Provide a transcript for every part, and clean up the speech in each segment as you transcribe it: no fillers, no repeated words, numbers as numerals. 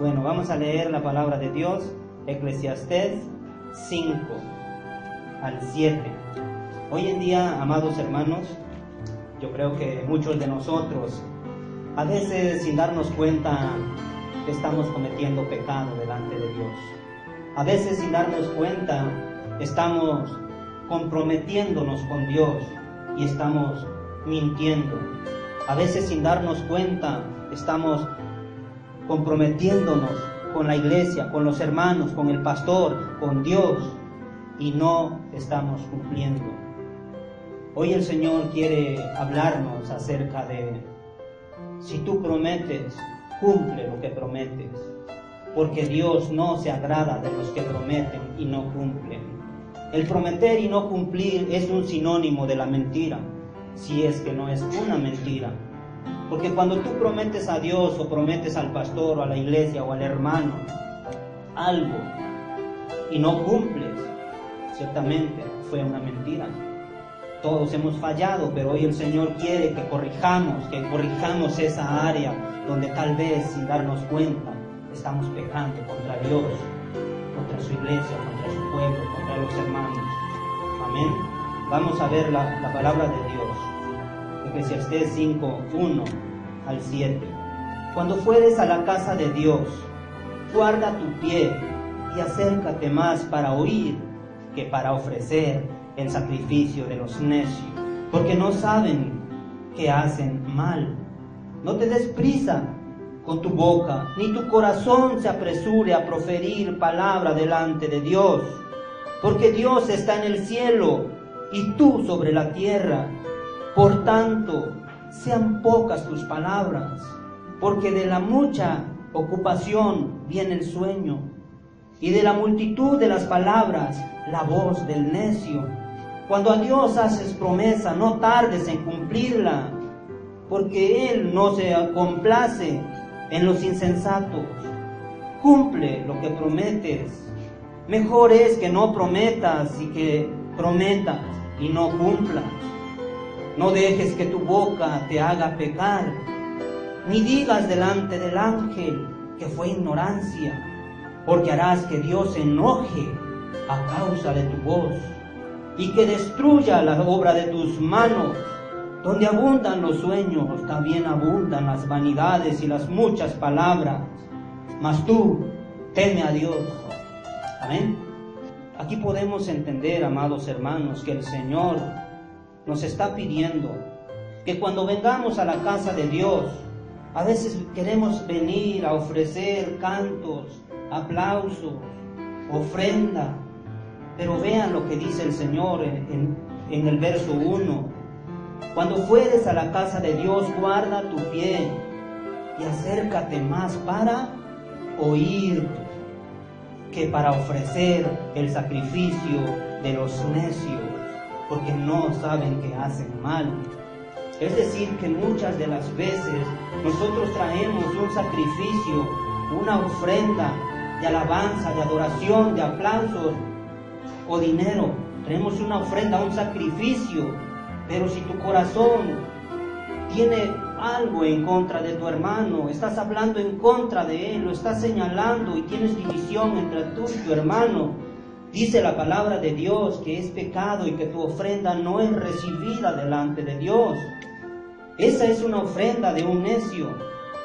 Bueno, vamos a leer la palabra de Dios, Eclesiastés 5 al 7. Hoy en día, amados hermanos, yo creo que muchos de nosotros, a veces sin darnos cuenta, estamos cometiendo pecado delante de Dios. A veces sin darnos cuenta, estamos comprometiéndonos con Dios y estamos mintiendo. A veces sin darnos cuenta, estamos comprometiéndonos con la iglesia, con los hermanos, con el pastor, con Dios, y no estamos cumpliendo. Hoy el Señor quiere hablarnos acerca de: si tú prometes, cumple lo que prometes, porque Dios no se agrada de los que prometen y no cumplen. El prometer y no cumplir es un sinónimo de la mentira, si es que no es una mentira. Porque cuando tú prometes a Dios o prometes al pastor o a la iglesia o al hermano algo y no cumples, ciertamente fue una mentira. Todos hemos fallado, pero hoy el Señor quiere que corrijamos esa área donde tal vez sin darnos cuenta estamos pecando contra Dios, contra su iglesia, contra su pueblo, contra los hermanos. Amén. Vamos a ver la palabra de Dios. Eclesiastés 5, 1 al 7. Cuando fueres a la casa de Dios, guarda tu pie y acércate más para oír que para ofrecer el sacrificio de los necios, porque no saben que hacen mal. No te des prisa con tu boca, ni tu corazón se apresure a proferir palabra delante de Dios, porque Dios está en el cielo y tú sobre la tierra. Por tanto, sean pocas tus palabras, porque de la mucha ocupación viene el sueño, y de la multitud de las palabras la voz del necio. Cuando a Dios haces promesa, no tardes en cumplirla, porque Él no se complace en los insensatos. Cumple lo que prometes. Mejor es que no prometas y que prometas y no cumplas. No dejes que tu boca te haga pecar, ni digas delante del ángel que fue ignorancia, porque harás que Dios se enoje a causa de tu voz y que destruya la obra de tus manos. Donde abundan los sueños, también abundan las vanidades y las muchas palabras. Mas tú, teme a Dios. Amén. Aquí podemos entender, amados hermanos, que el Señor nos está pidiendo que cuando vengamos a la casa de Dios, a veces queremos venir a ofrecer cantos, aplausos, ofrenda, pero vean lo que dice el Señor en el verso 1. Cuando fueres a la casa de Dios, guarda tu pie y acércate más para oír que para ofrecer el sacrificio de los necios, porque no saben que hacen mal. Es decir, que muchas de las veces nosotros traemos un sacrificio, una ofrenda de alabanza, de adoración, de aplausos o dinero. Traemos una ofrenda, un sacrificio, pero si tu corazón tiene algo en contra de tu hermano, estás hablando en contra de él, lo estás señalando y tienes división entre tú y tu hermano, dice la palabra de Dios que es pecado y que tu ofrenda no es recibida delante de Dios. Esa es una ofrenda de un necio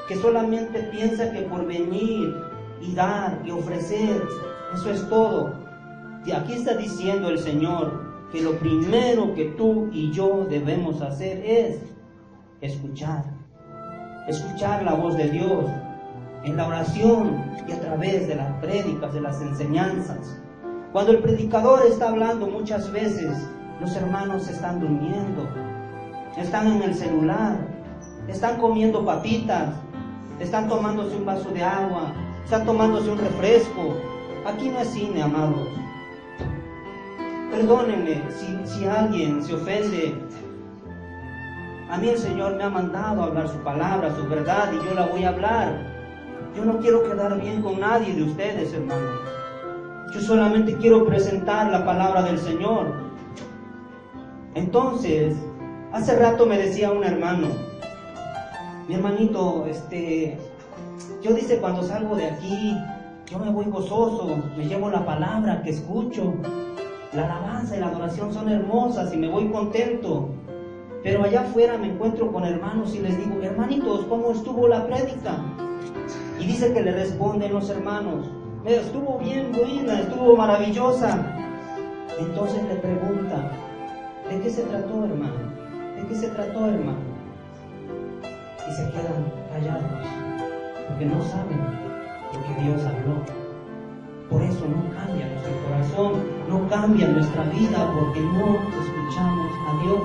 que solamente piensa que por venir y dar y ofrecer, eso es todo. Y aquí está diciendo el Señor que lo primero que tú y yo debemos hacer es escuchar la voz de Dios en la oración y a través de las prédicas, de las enseñanzas. Cuando el predicador está hablando, muchas veces los hermanos están durmiendo, están en el celular, están comiendo papitas, están tomándose un vaso de agua, están tomándose un refresco. Aquí no es cine, amados. Perdónenme si alguien se ofende. A mí el Señor me ha mandado a hablar su palabra, su verdad, y yo la voy a hablar. Yo no quiero quedar bien con nadie de ustedes, hermanos. Yo solamente quiero presentar la palabra del Señor. Entonces, hace rato me decía un hermano: mi hermanito, Yo dice, cuando salgo de aquí, yo me voy gozoso, me llevo la palabra que escucho. La alabanza y la adoración son hermosas y me voy contento. Pero allá afuera me encuentro con hermanos y les digo, hermanitos, ¿cómo estuvo la prédica? Y dice que le responden los hermanos, estuvo bien buena, estuvo maravillosa. Entonces le pregunta, ¿de qué se trató, hermano? ¿De qué se trató, hermano? Y se quedan callados, porque no saben lo que Dios habló. Por eso no cambia nuestro corazón, no cambia nuestra vida, porque no escuchamos a Dios,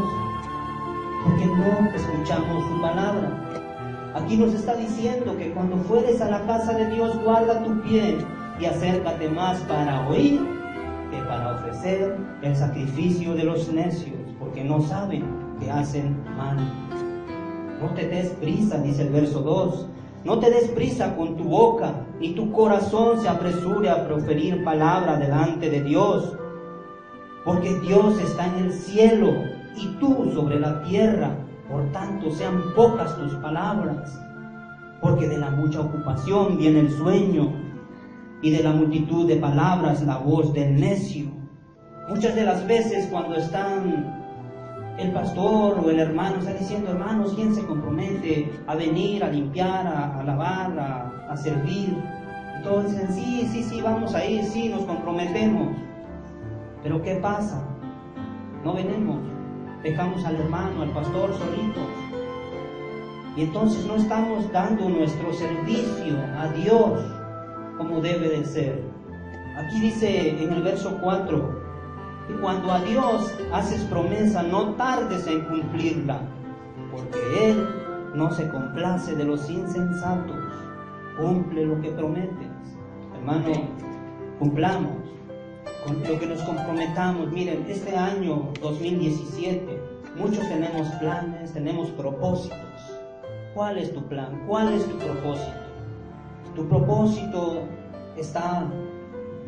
porque no escuchamos su palabra. Aquí nos está diciendo que cuando fueres a la casa de Dios, guarda tu pie y acércate más para oír que para ofrecer el sacrificio de los necios, porque no saben que hacen mal. No te des prisa, dice el verso 2. No te des prisa con tu boca, ni tu corazón se apresure a proferir palabra delante de Dios, porque Dios está en el cielo y tú sobre la tierra. Por tanto, sean pocas tus palabras, porque de la mucha ocupación viene el sueño, y de la multitud de palabras la voz del necio. Muchas de las veces cuando están el pastor o el hermano está diciendo, hermanos, ¿quién se compromete a venir, a limpiar, a lavar, a servir? Y todos dicen, sí, vamos a ir, sí, nos comprometemos. Pero ¿qué pasa? No venimos, dejamos al hermano, al pastor solitos. Y entonces no estamos dando nuestro servicio a Dios como debe de ser. Aquí dice en el verso 4, y cuando a Dios haces promesa, no tardes en cumplirla, porque Él no se complace de los insensatos. Cumple lo que prometes. Hermano, cumplamos con lo que nos comprometamos. Miren, este año 2017, muchos tenemos planes, tenemos propósitos. ¿Cuál es tu plan? ¿Cuál es tu propósito? ¿Tu propósito está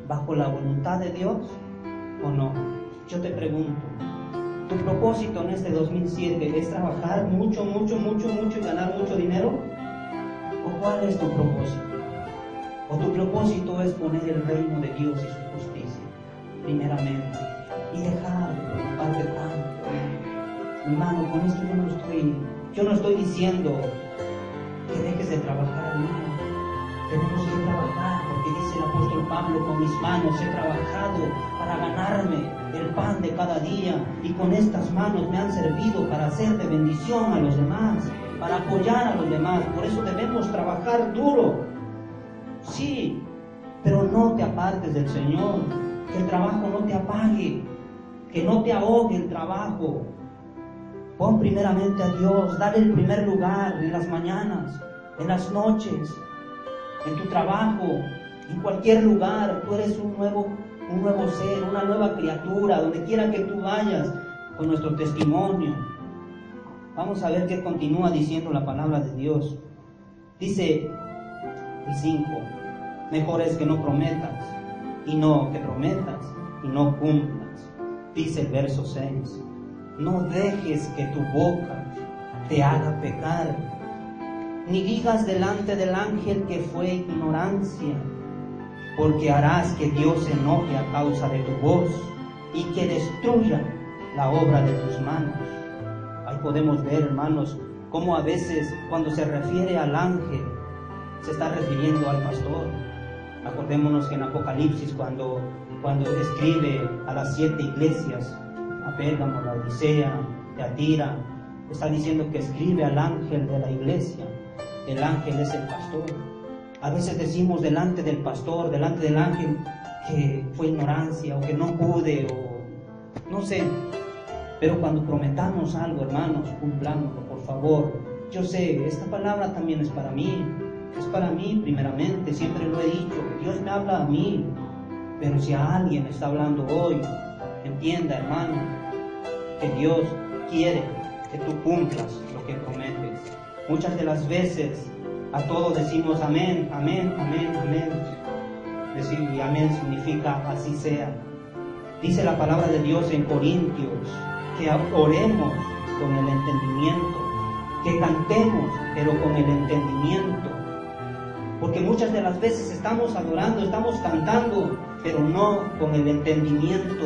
bajo la voluntad de Dios o no? Yo te pregunto, ¿tu propósito en este 2007 es trabajar mucho y ganar mucho dinero? ¿O cuál es tu propósito? ¿O tu propósito es poner el reino de Dios y su justicia primeramente y dejar de preocuparte tanto? Hermano, con esto yo no estoy diciendo que dejes de trabajar, hermano. Tenemos que trabajar, porque dice el apóstol Pablo, con mis manos he trabajado para ganarme el pan de cada día, y con estas manos me han servido para hacer de bendición a los demás, para apoyar a los demás. Por eso debemos trabajar duro, sí, pero no te apartes del Señor, que el trabajo no te apague, que no te ahogue el trabajo. Pon primeramente a Dios, dale el primer lugar en las mañanas, en las noches, en tu trabajo, en cualquier lugar. Tú eres un nuevo ser, una nueva criatura, donde quiera que tú vayas con nuestro testimonio. Vamos a ver qué continúa diciendo la palabra de Dios. Dice el 5, mejor es que no prometas, y no que prometas y no cumplas. Dice el verso 6, no dejes que tu boca te haga pecar, ni digas delante del ángel que fue ignorancia, porque harás que Dios se enoje a causa de tu voz y que destruya la obra de tus manos. Ahí podemos ver, hermanos, cómo a veces cuando se refiere al ángel se está refiriendo al pastor. Acordémonos que en Apocalipsis cuando escribe a las 7 iglesias, a Pérgamo, a Odisea, Teatira, está diciendo que escribe al ángel de la iglesia. El ángel es el pastor. A veces decimos delante del pastor, delante del ángel, que fue ignorancia o que no pude o no sé. Pero cuando prometamos algo, hermanos, cumplámoslo, por favor. Yo sé, esta palabra también es para mí primeramente, siempre lo he dicho. Dios me habla a mí, pero si a alguien está hablando hoy, entienda, hermano, que Dios quiere que tú cumplas lo que prometes. Muchas de las veces a todos decimos amén, amén, amén, amén. Decir y amén significa así sea. Dice la palabra de Dios en Corintios que oremos con el entendimiento, que cantemos pero con el entendimiento. Porque muchas de las veces estamos adorando, estamos cantando, pero no con el entendimiento.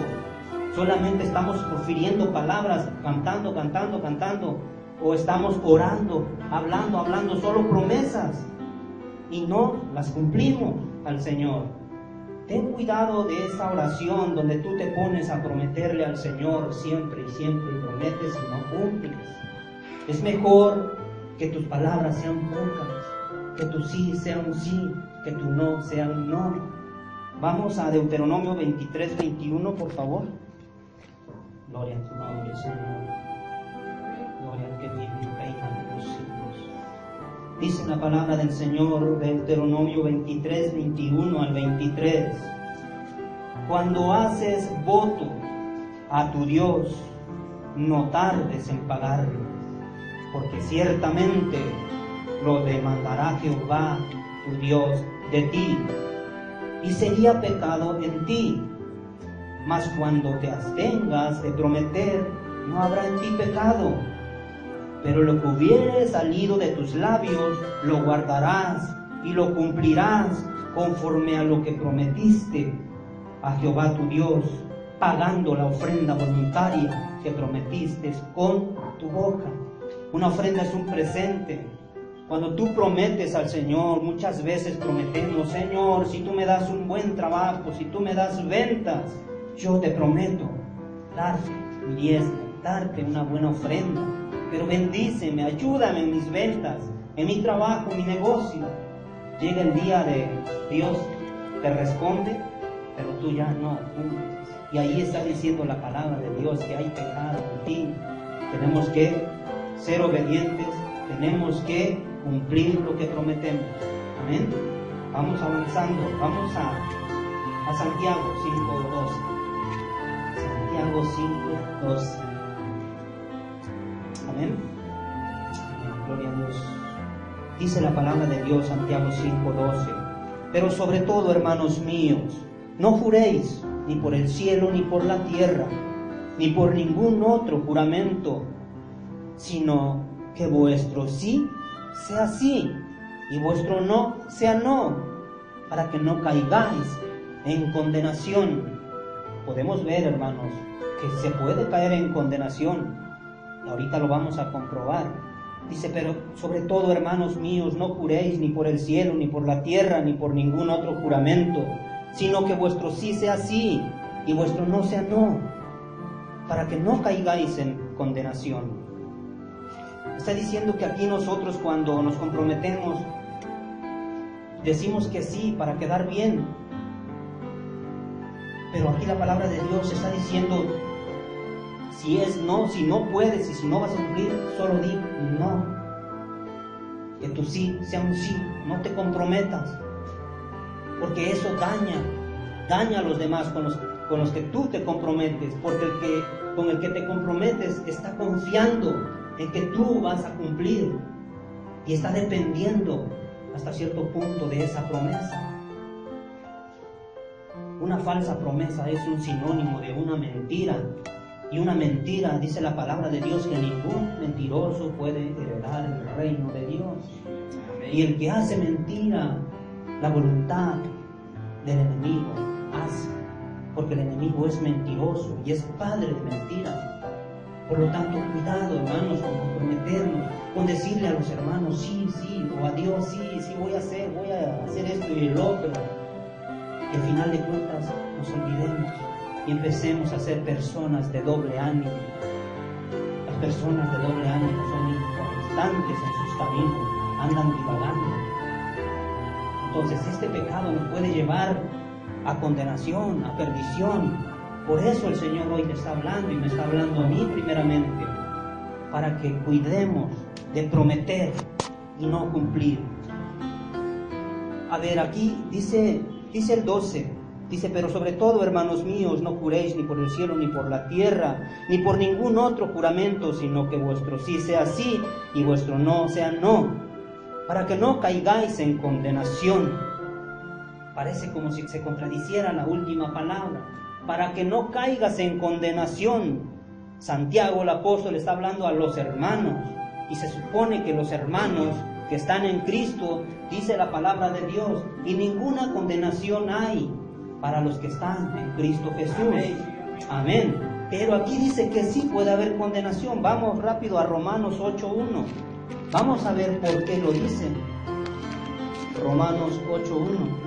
Solamente estamos profiriendo palabras, cantando, o estamos orando, hablando, solo promesas, y no las cumplimos al Señor. Ten cuidado de esa oración donde tú te pones a prometerle al Señor siempre y prometes y no cumples. Es mejor que tus palabras sean pocas, que tu sí sea un sí, que tu no sea un no. Vamos a Deuteronomio 23, 21, por favor. Gloria a tu nombre, Señor. Gloria al que vive y reina de los siglos. Dice la palabra del Señor, Deuteronomio 23, 21 al 23. Cuando haces voto a tu Dios, no tardes en pagarlo, porque ciertamente lo demandará Jehová, tu Dios, de ti, y sería pecado en ti. Mas cuando te abstengas de prometer, no habrá en ti pecado. Pero lo que hubiere salido de tus labios, lo guardarás y lo cumplirás conforme a lo que prometiste a Jehová tu Dios, pagando la ofrenda voluntaria que prometiste con tu boca. Una ofrenda es un presente. Cuando tú prometes al Señor, muchas veces prometemos: Señor, si tú me das un buen trabajo, si tú me das ventas, yo te prometo darte mi diezmo, darte una buena ofrenda, pero bendíceme, ayúdame en mis ventas, en mi trabajo, en mi negocio. Llega el día de Dios, te responde, pero tú ya no cumples. Y ahí está diciendo la palabra de Dios que hay pecado en ti. Tenemos que ser obedientes, tenemos que cumplir lo que prometemos. Amén. Vamos avanzando, vamos a Santiago 5:12. Santiago 5:12. Amén. Gloria a Dios. Dice la palabra de Dios, Santiago 5:12. Pero sobre todo, hermanos míos, no juréis ni por el cielo, ni por la tierra, ni por ningún otro juramento, sino que vuestro sí sea sí, y vuestro no sea no, para que no caigáis en condenación. Podemos ver, hermanos, que se puede caer en condenación. Ahorita lo vamos a comprobar. Dice: pero sobre todo, hermanos míos, no juréis ni por el cielo, ni por la tierra, ni por ningún otro juramento, sino que vuestro sí sea sí y vuestro no sea no, para que no caigáis en condenación. Está diciendo que aquí nosotros, cuando nos comprometemos, decimos que sí para quedar bien. Pero aquí la palabra de Dios está diciendo: si es no, si no puedes y si no vas a cumplir, solo di no. Que tu sí sea un sí, no te comprometas, porque eso daña a los demás con los que tú te comprometes, porque con el que te comprometes está confiando en que tú vas a cumplir y está dependiendo hasta cierto punto de esa promesa. Una falsa promesa es un sinónimo de una mentira. Y una mentira, dice la palabra de Dios, que ningún mentiroso puede heredar el reino de Dios. Amén. Y el que hace mentira, la voluntad del enemigo hace, porque el enemigo es mentiroso y es padre de mentiras. Por lo tanto, cuidado, hermanos, con comprometernos, con decirle a los hermanos sí, o a Dios sí, voy a hacer esto y el otro. Y al final de cuentas nos olvidemos y empecemos a ser personas de doble ánimo. Las personas de doble ánimo son inconstantes en sus caminos, andan divagando. Entonces este pecado nos puede llevar a condenación, a perdición. Por eso el Señor hoy te está hablando, y me está hablando a mí primeramente, para que cuidemos de prometer y no cumplir. A ver, aquí dice el 12, dice: pero sobre todo, hermanos míos, no juréis ni por el cielo, ni por la tierra, ni por ningún otro juramento, sino que vuestro sí sea sí y vuestro no sea no, para que no caigáis en condenación. Parece como si se contradiciera la última palabra. Para que no caigas en condenación. Santiago el apóstol está hablando a los hermanos, y se supone que los hermanos que están en Cristo, dice la palabra de Dios, y ninguna condenación hay para los que están en Cristo Jesús. Amén. Pero aquí dice que sí puede haber condenación. Vamos rápido a Romanos 8:1. Vamos a ver por qué lo dice. Romanos 8:1.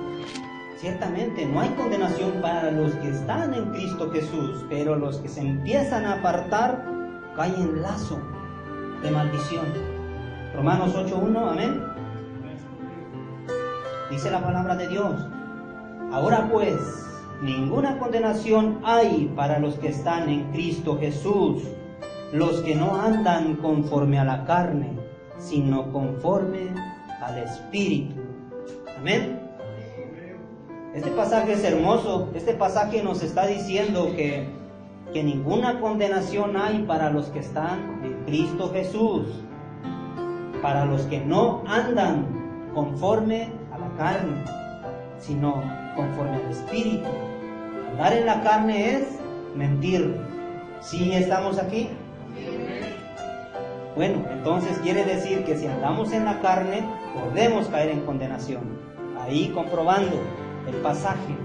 Ciertamente no hay condenación para los que están en Cristo Jesús, pero los que se empiezan a apartar caen en lazo de maldición. Romanos 8:1, amén. Dice la palabra de Dios: ahora pues, ninguna condenación hay para los que están en Cristo Jesús, los que no andan conforme a la carne, sino conforme al Espíritu. Amén. Este pasaje es hermoso. Este pasaje nos está diciendo que ninguna condenación hay para los que están en Cristo Jesús, para los que no andan conforme a la carne, sino conforme al Espíritu. Andar en la carne es mentir. ¿Sí estamos aquí? Bueno, entonces quiere decir que si andamos en la carne, podemos caer en condenación. Ahí comprobando el pasaje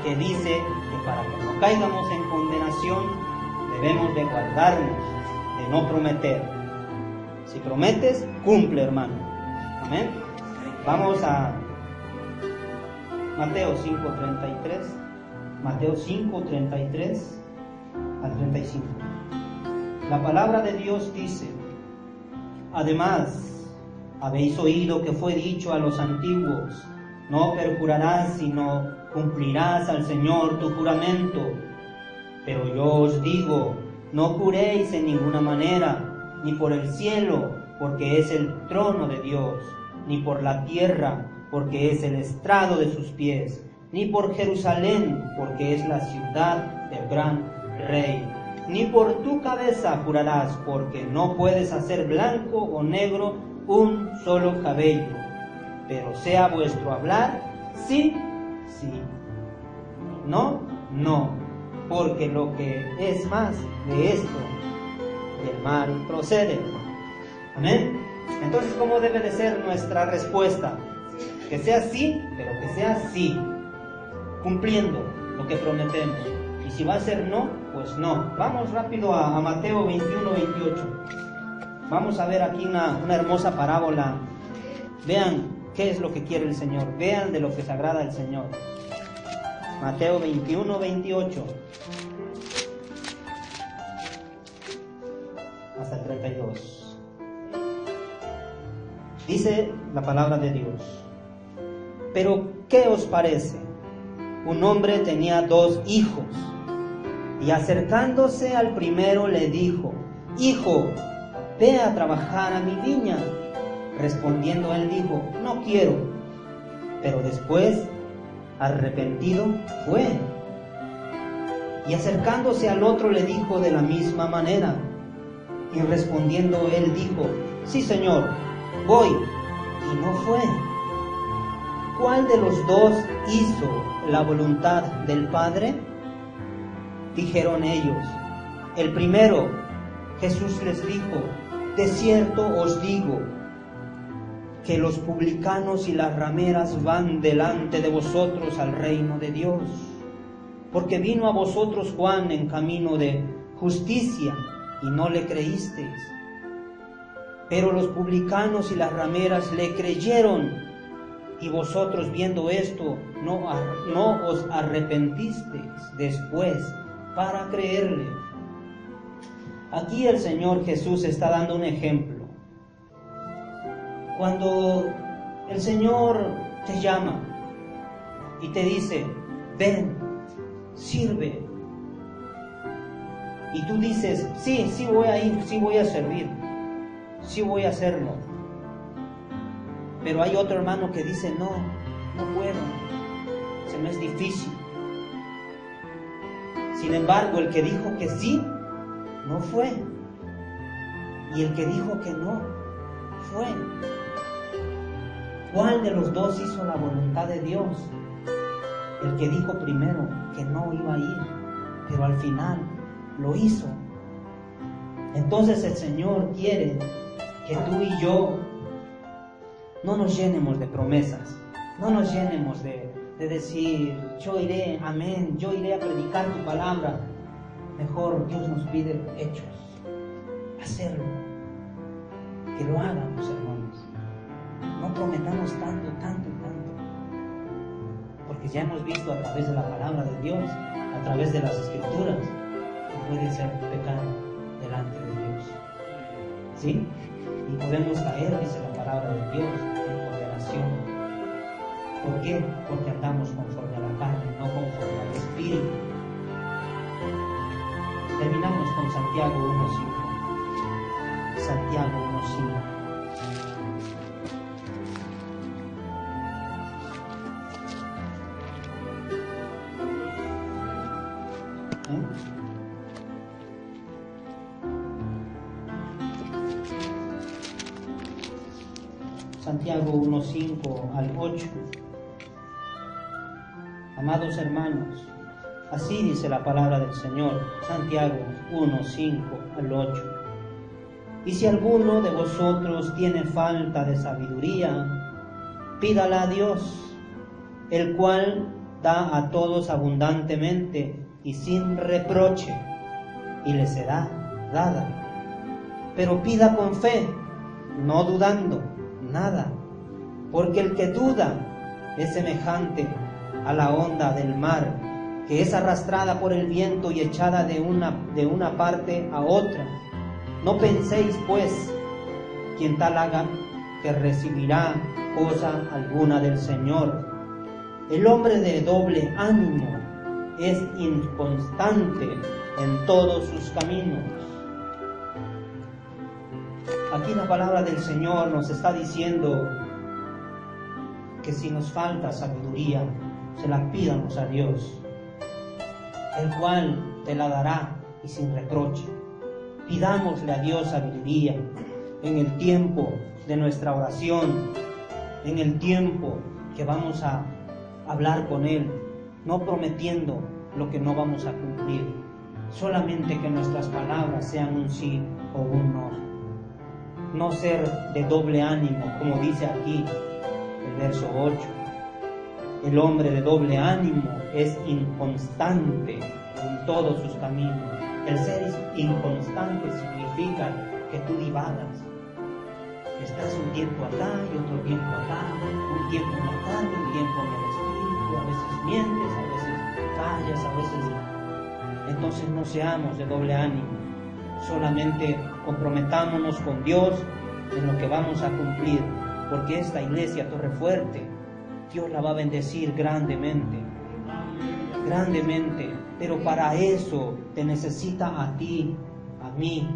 que dice que para que no caigamos en condenación, debemos de guardarnos, de no prometer. Si prometes, cumple, hermano. Amén. Vamos a Mateo 5:33. Mateo 5:33 al 35. La palabra de Dios dice: además, habéis oído que fue dicho a los antiguos: no perjurarás, sino cumplirás al Señor tu juramento. Pero yo os digo, no juréis en ninguna manera, ni por el cielo, porque es el trono de Dios, ni por la tierra, porque es el estrado de sus pies, ni por Jerusalén, porque es la ciudad del gran Rey. Ni por tu cabeza jurarás, porque no puedes hacer blanco o negro un solo cabello. Pero sea vuestro hablar, sí, sí, no, no, porque lo que es más de esto, del mal procede. Amén. Entonces, ¿cómo debe de ser nuestra respuesta? Que sea sí, pero que sea sí, cumpliendo lo que prometemos. Y si va a ser no, pues no. Vamos rápido a Mateo 21:28. Vamos a ver aquí una hermosa parábola. Vean qué es lo que quiere el Señor. Vean de lo que se agrada al Señor. Mateo 21:28 hasta el 32. Dice la palabra de Dios: pero ¿qué os parece? Un hombre tenía 2 hijos, y acercándose al primero le dijo: hijo, ve a trabajar a mi viña. Respondiendo él dijo: no quiero. Pero después, arrepentido, fue. Y acercándose al otro le dijo de la misma manera. Y respondiendo él dijo: sí, Señor, voy. Y no fue. ¿Cuál de los 2 hizo la voluntad del Padre? Dijeron ellos: el primero. Jesús les dijo: de cierto os digo, que los publicanos y las rameras van delante de vosotros al reino de Dios. Porque vino a vosotros Juan en camino de justicia, y no le creísteis. Pero los publicanos y las rameras le creyeron, y vosotros viendo esto, no os arrepentisteis después para creerle. Aquí el Señor Jesús está dando un ejemplo. Cuando el Señor te llama y te dice: ven, sirve, y tú dices: sí voy a ir, sí voy a servir, sí voy a hacerlo. Pero hay otro hermano que dice: no puedo, se me es difícil. Sin embargo, el que dijo que sí, no fue. Y el que dijo que no, fue. ¿Cuál de los 2 hizo la voluntad de Dios? El que dijo primero que no iba a ir, pero al final lo hizo. Entonces el Señor quiere que tú y yo No nos llenemos de promesas, no nos llenemos de decir, yo iré, amén, yo iré a predicar tu palabra. Mejor Dios nos pide hechos, hacerlo, que lo hagamos, hermanos. No prometamos tanto, porque ya hemos visto a través de la palabra de Dios, a través de las escrituras, que puede ser pecado delante de Dios, ¿sí? Y podemos caer, dice la palabra de Dios, en condenación. ¿Por qué? Porque andamos conforme a la carne, no conforme al Espíritu. Terminamos con Santiago 1:5. Santiago 1:5. Santiago 1:5 al 8. Amados hermanos, así dice la palabra del Señor. Santiago 1:5 al 8. Y si alguno de vosotros tiene falta de sabiduría, pídala a Dios, el cual da a todos abundantemente y sin reproche, y le será dada. Pero pida con fe, no dudando nada, porque el que duda es semejante a la onda del mar, que es arrastrada por el viento y echada de una parte a otra. No penséis, pues, quien tal haga, que recibirá cosa alguna del Señor. El hombre de doble ánimo es inconstante en todos sus caminos. Aquí la palabra del Señor nos está diciendo que si nos falta sabiduría, se la pidamos a Dios, el cual te la dará y sin reproche. Pidámosle a Dios sabiduría en el tiempo de nuestra oración, en el tiempo que vamos a hablar con Él, no prometiendo lo que no vamos a cumplir, solamente que nuestras palabras sean un sí o un no. No ser de doble ánimo, como dice aquí el verso 8. El hombre de doble ánimo es inconstante en todos sus caminos. El ser inconstante significa que tú divagas. Estás un tiempo acá y otro tiempo acá, un tiempo en la carne, un tiempo en el espíritu, a veces mientes, a veces callas, a veces... Entonces no seamos de doble ánimo, solamente comprometámonos con Dios en lo que vamos a cumplir, porque esta iglesia Torrefuerte, Dios la va a bendecir grandemente, pero para eso te necesita a ti, a mí,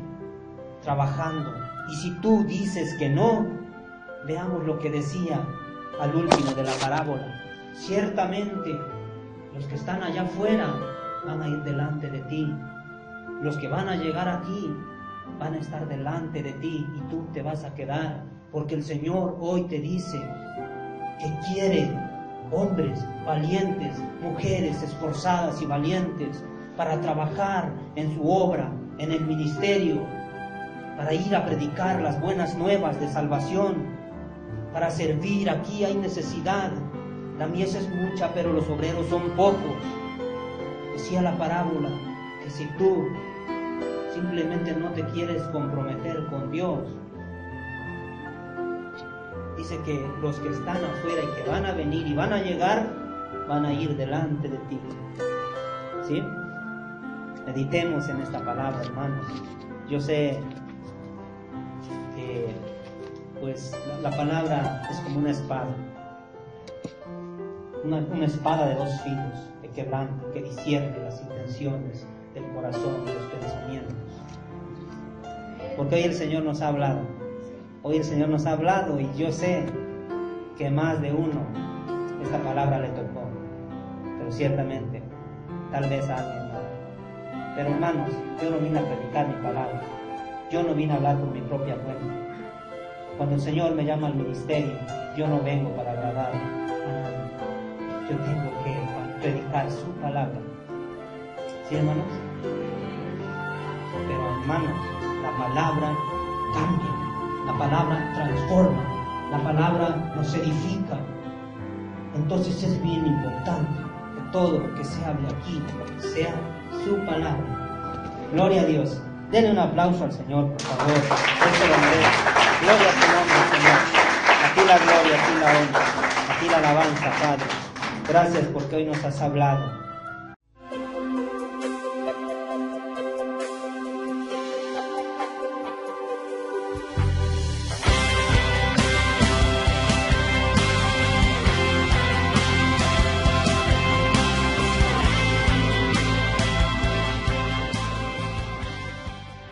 trabajando. Y si tú dices que no, veamos lo que decía al último de la parábola. Ciertamente, los que están allá afuera van a ir delante de ti. Los que van a llegar aquí van a estar delante de ti y tú te vas a quedar, porque el Señor hoy te dice que quiere hombres valientes, mujeres esforzadas y valientes para trabajar en su obra, en el ministerio, para ir a predicar las buenas nuevas de salvación, para servir. Aquí hay necesidad, la mies es mucha, pero los obreros son pocos. Decía la parábola que si tú simplemente no te quieres comprometer con Dios, dice que los que están afuera y que van a venir y van a llegar, van a ir delante de ti. ¿Sí? Meditemos en esta palabra, hermanos. Yo sé que pues la palabra es como una espada, una espada de dos filos, que quebranta, que discierne las intenciones del corazón y los pensamientos. Porque hoy el Señor nos ha hablado. Hoy el Señor nos ha hablado y yo sé que más de uno esta palabra le tocó. Pero ciertamente, tal vez a alguien no. Pero hermanos, yo no vine a predicar mi palabra. Yo no vine a hablar por mi propia cuenta. Cuando el Señor me llama al ministerio, yo no vengo para agradar a nadie. Yo tengo que predicar su palabra. ¿Sí, hermanos? Pero hermanos, la palabra cambia, la palabra transforma, La palabra nos edifica. Entonces es bien importante que todo lo que se hable aquí sea su palabra. Gloria a Dios. Denle un aplauso al Señor, por favor. Él se lo merece. Gloria a tu nombre, Señor. A ti la gloria, a ti la honra, a ti la alabanza, Padre. Gracias porque hoy nos has hablado.